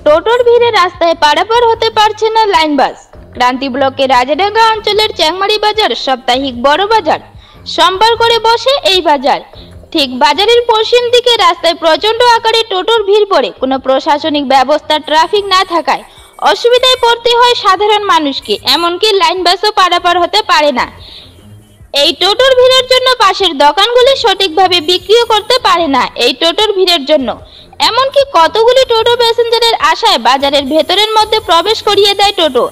টোটোর ভিড়ে রাস্তায় পারাপার হতে পারছে না লাইন বাস। ক্রান্তি ব্লকের রাজাডাঙ্গা অঞ্চলের চ্যাংমারি বাজার সাপ্তাহিক বড় বাজার। সোমবার করে বসে এই বাজার। ঠিক বাজারের পশ্চিম দিকে রাস্তায় প্রচন্ড আকারে টোটোর ভিড় পড়ে। কোনো প্রশাসনিক ব্যবস্থা ট্রাফিক না থাকায় অসুবিধায় পড়তে হয় সাধারণ মানুষকে, এমনকি লাইন বাসও পারাপার হতে পারে না। এই টোটোর ভিড়ের জন্য পাশের দোকানগুলি সঠিকভাবে বিক্রিও করতে পারে না। এই টোটোর ভিড়ের জন্য এমনকি কতগুলি টোটো প্যাসেঞ্জারের আশায় বাজারের ভেতরের মধ্যে প্রবেশ করিয়ে দেয় টোটো।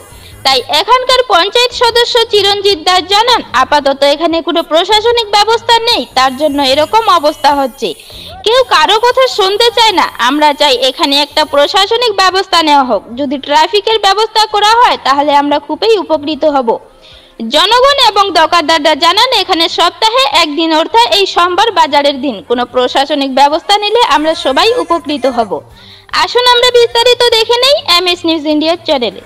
তাই এখানকার পঞ্চায়েত সদস্য চিরঞ্জিত দাস জানান, আপাতত এখানে কোনো প্রশাসনিক ব্যবস্থা নেই, তার জন্য এরকম অবস্থা হচ্ছে। কেউ কারো কথা শুনতে চায় না। আমরা চাই এখানে একটা প্রশাসনিক ব্যবস্থা নেওয়া হোক। যদি ট্রাফিকের ব্যবস্থা করা হয় তাহলে আমরা খুবই উপকৃত হব। জনগণ এবং দোকানদাররা জানান, এখানে সপ্তাহে একদিন অর্থাৎ এই সোমবার বাজারের দিন কোনো প্রশাসনিক ব্যবস্থা নিলে আমরা সবাই উপকৃত হব। আসুন আমরা বিস্তারিত দেখে নেই এমএস নিউজ ইন্ডিয়ার চ্যানেলে।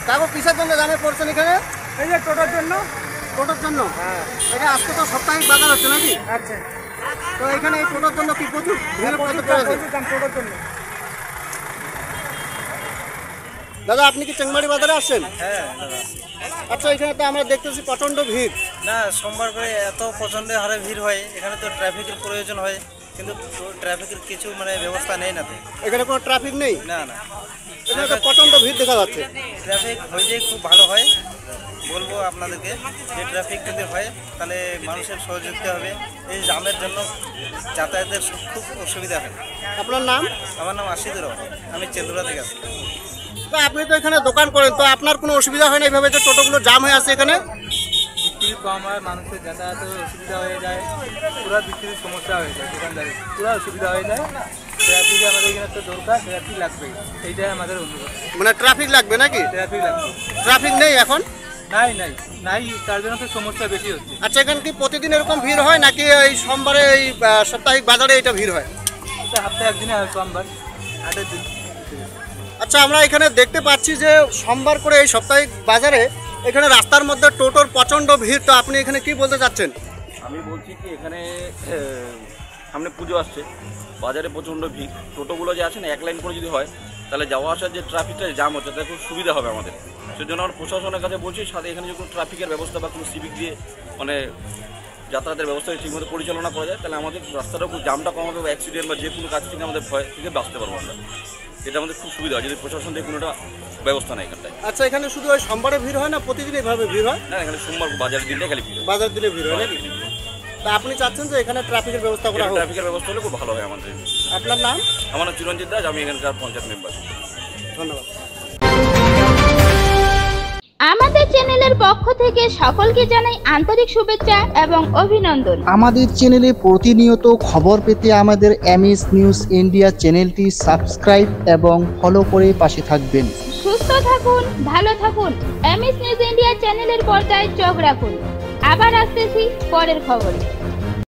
কাগজ কিসের জন্য জানে পড়ছেন এখানে? এই যে টোটোর জন্য। টোটোর জন্য? হ্যাঁ। এটা আজকে তো সাপ্তাহিক বাজার হচ্ছে নাকি? আচ্ছা। তো এখানে এই টোটোর জন্য কি প্রচুর ভিড় পড়তে পারে? টোটোর জন্য। দাদা, আপনি কি চেংমারি বাজারে আসছেন? হ্যাঁ দাদা। আচ্ছা, এখানে তো আমরা দেখতেছি প্রচন্ড ভিড়। না, সোমবার করে এত প্রচণ্ড হারে ভিড় হয়, এখানে তো ট্রাফিকের প্রয়োজন হয়, কিন্তু ট্রাফিকের কিছু ব্যবস্থা নেই না। তো এখানে কোনো ট্রাফিক নেই? না না, এখানে তো প্রচন্ড ভিড় দেখা যাচ্ছে। ট্রাফিক হয়ে যায় খুব ভালো হয়। বলবো আপনাদেরকে যে ট্রাফিক যদি হয় তাহলে মানুষের সহযোগিতা হবে। এই জামের জন্য যাতায়াতের খুব অসুবিধা হয়। আপনার নাম? আমার নাম আশিদুর রহমান, আমি চেন্দুরা থেকে আসি। তো আপনি তো এখানে দোকান করেন, তো আপনার কোনো অসুবিধা হয় না এইভাবে যে টোটোগুলো জাম হয়ে আছে এখানে? বিক্রি কম হয়, মানুষের যাতায়াতের অসুবিধা হয়ে যায়, পুরো বিক্রির সমস্যা হয়ে যায়, দোকানদারের পুরো অসুবিধা হয়ে যায়। ট্রাফিক আমাদের এখানে তো দরকার, ট্রাফিক লাগবে, এইটাই আমাদের অনুরোধ। মানে ট্রাফিক লাগবে নাকি? ট্রাফিক লাগবে। ট্রাফিক নেই এখন? নাই নাই নাই, তার জন্য তো সমস্যা বেশি হচ্ছে। আচ্ছা, এখানে কি প্রতিদিন এরকম ভিড় হয় নাকি এই সোমবারে এই সাপ্তাহিক বাজারে এটা ভিড় হয়? সপ্তাহে একদিনে হয়, সোমবার, হাটের দিন। আচ্ছা, আমরা এখানে দেখতে পাচ্ছি যে সোমবার করে এই সাপ্তাহিক বাজারে এখানে রাস্তার মধ্যে টোটোর প্রচন্ড ভিড়। তো আপনি এখানে কি বলতে চাচ্ছেন? আমি বলছি কি, এখানে সামনে পুজো আসছে, বাজারে প্রচণ্ড ভিড়। টোটোগুলো যে আছে না, এক লাইন করে যদি হয় তাহলে যাওয়া আসার যে ট্রাফিকটা জাম হচ্ছে তাতে খুব সুবিধা হবে আমাদের। সেজন্য আমরা প্রশাসনের কাছে বলছি, সাথে এখানে যদি কোনো ট্রাফিকের ব্যবস্থা বা কোনো সিভিক দিয়ে যাতায়াতের ব্যবস্থা ঠিকমতো পরিচালনা করা যায় তাহলে আমাদের রাস্তাটা খুব জামটা কম হবে, বা অ্যাক্সিডেন্ট বা যে কোনো কাজ থেকে আমাদের ভয় থেকে বাঁচতে পারবো আমরা। এটা আমাদের খুব সুবিধা হয় যদি প্রশাসন থেকে কোনোটা ব্যবস্থা নেয় এখানটায়। আচ্ছা, এখানে শুধু ওই সোমবারে ভিড় হয় না, প্রতিদিন এইভাবে ভিড় হয়? না, এখানে সোমবার বাজারের দিনটা খালি ভিড় হয়। বাজার দিনে ভিড় হয় নাকি? তা আপনি চাচ্ছেন যে এখানে ট্রাফিকের ব্যবস্থা করা হোক? ট্রাফিকের ব্যবস্থা হলে খুব ভালো হয় আমাদের। আপনার নাম? আমার নাম চিরঞ্জিত দাস, আমি এখানকার পঞ্চায়েত মেম্বার। ধন্যবাদ। আমাদের চ্যানেলের পক্ষ থেকে সকলকে জানাই আন্তরিক শুভেচ্ছা এবং অভিনন্দন। আমাদের চ্যানেলে প্রতিনিয়ত খবর পেতে আমাদের এমএস নিউজ ইন্ডিয়া চ্যানেলটি সাবস্ক্রাইব এবং ফলো করে পাশে থাকবেন। সুস্থ থাকুন, ভালো থাকুন। এমএস নিউজ ইন্ডিয়া চ্যানেলের পর্দায় চোখ রাখুন। আবার আসতেছি পরের খবরে।